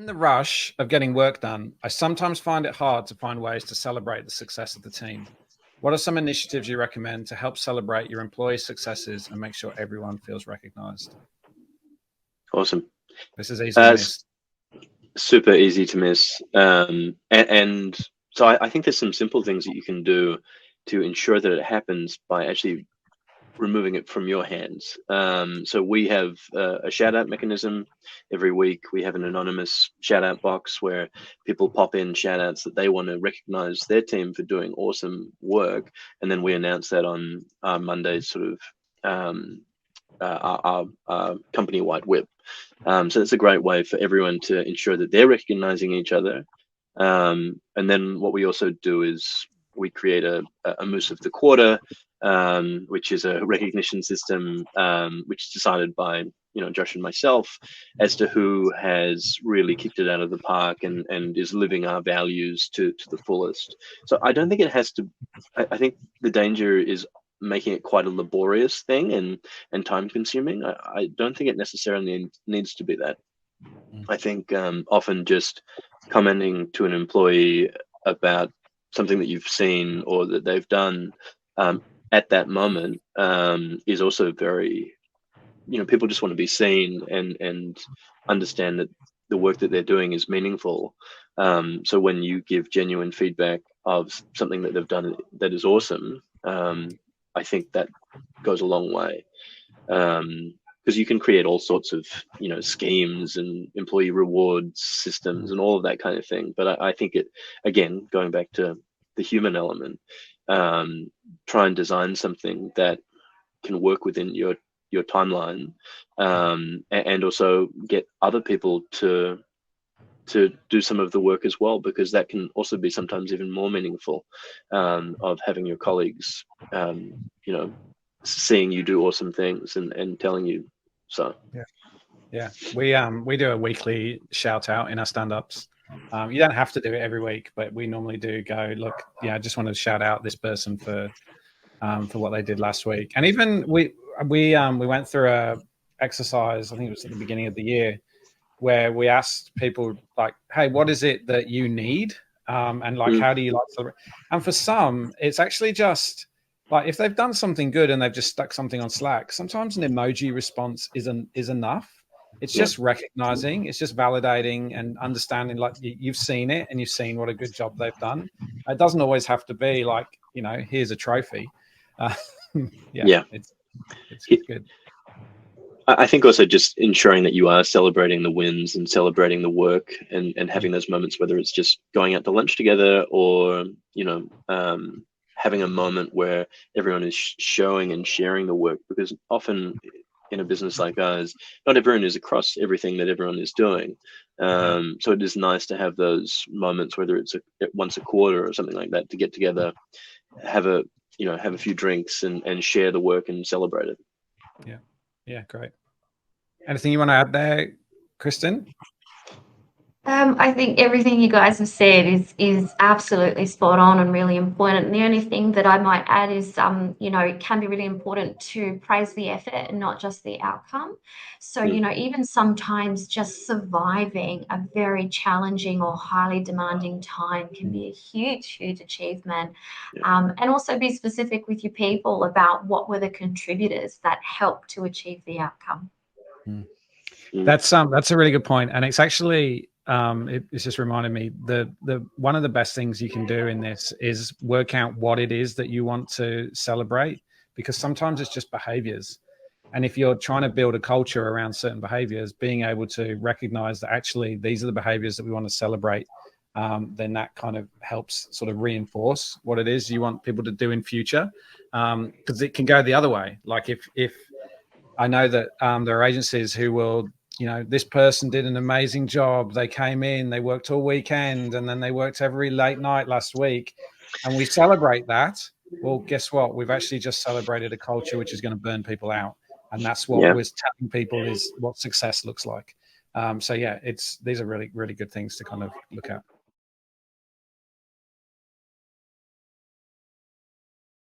the rush of getting work done, I sometimes find it hard to find ways to celebrate the success of the team. What are some initiatives you recommend to help celebrate your employees' successes and make sure everyone feels recognized? Awesome. This is easy to miss. Super easy to miss. And so I think there's some simple things that you can do to ensure that it happens by actually removing it from your hands. So we have a shout out mechanism every week. We have an anonymous shout out box where people pop in shout outs that they want to recognize their team for doing awesome work. And then we announce that on our Monday's sort of our company-wide whip. So it's a great way for everyone to ensure that they're recognizing each other. And then what we also do is we create a moose of the quarter, which is a recognition system, which is decided by Josh and myself as to who has really kicked it out of the park and is living our values to the fullest. So I don't think it has to. I think the danger is making it quite a laborious thing and time consuming. I don't think it necessarily needs to be that. I think often just commenting to an employee about something that you've seen or that they've done at that moment is also very, people just want to be seen and understand that the work that they're doing is meaningful. So when you give genuine feedback of something that they've done that is awesome, I think that goes a long way. Because you can create all sorts of, schemes and employee rewards systems and all of that kind of thing. But I think it, again, going back to the human element, try and design something that can work within your timeline, and also get other people to do some of the work as well, because that can also be sometimes even more meaningful, of having your colleagues, seeing you do awesome things and telling you so. Yeah. We do a weekly shout out in our stand-ups. You don't have to do it every week, but we normally do go, look, I just want to shout out this person for what they did last week. And even we went through a exercise, I think it was at the beginning of the year, where we asked people like, hey, what is it that you need? And like, how do you like to celebrate? And for some, it's actually just like, if they've done something good and they've just stuck something on Slack, sometimes an emoji response is enough. It's just recognizing, it's just validating and understanding, like you've seen it and you've seen what a good job they've done. It doesn't always have to be like, here's a trophy. It's good. I think also just ensuring that you are celebrating the wins and celebrating the work and having those moments, whether it's just going out to lunch together or, having a moment where everyone is showing and sharing the work, because often in a business like ours, not everyone is across everything that everyone is doing. So it is nice to have those moments, whether it's once a quarter or something like that, to get together, have a few drinks and share the work and celebrate it. Yeah, great. Anything you want to add there, Kristen? I think everything you guys have said is absolutely spot on and really important. And the only thing that I might add is, it can be really important to praise the effort and not just the outcome. So, even sometimes just surviving a very challenging or highly demanding time can be a huge, huge achievement. And also be specific with your people about what were the contributors that helped to achieve the outcome. That's a really good point. And it's actually, it's just reminded me the one of the best things you can do in this is work out what it is that you want to celebrate, because sometimes it's just behaviors. And if you're trying to build a culture around certain behaviors, being able to recognize that actually these are the behaviors that we want to celebrate, then that kind of helps sort of reinforce what it is you want people to do in future. Because it can go the other way. Like if I know that there are agencies who will, this person did an amazing job. They came in, they worked all weekend, and then they worked every late night last week. And we celebrate that. Well, guess what? We've actually just celebrated a culture which is going to burn people out. And that's what we're telling people is what success looks like. These are really, really good things to kind of look at.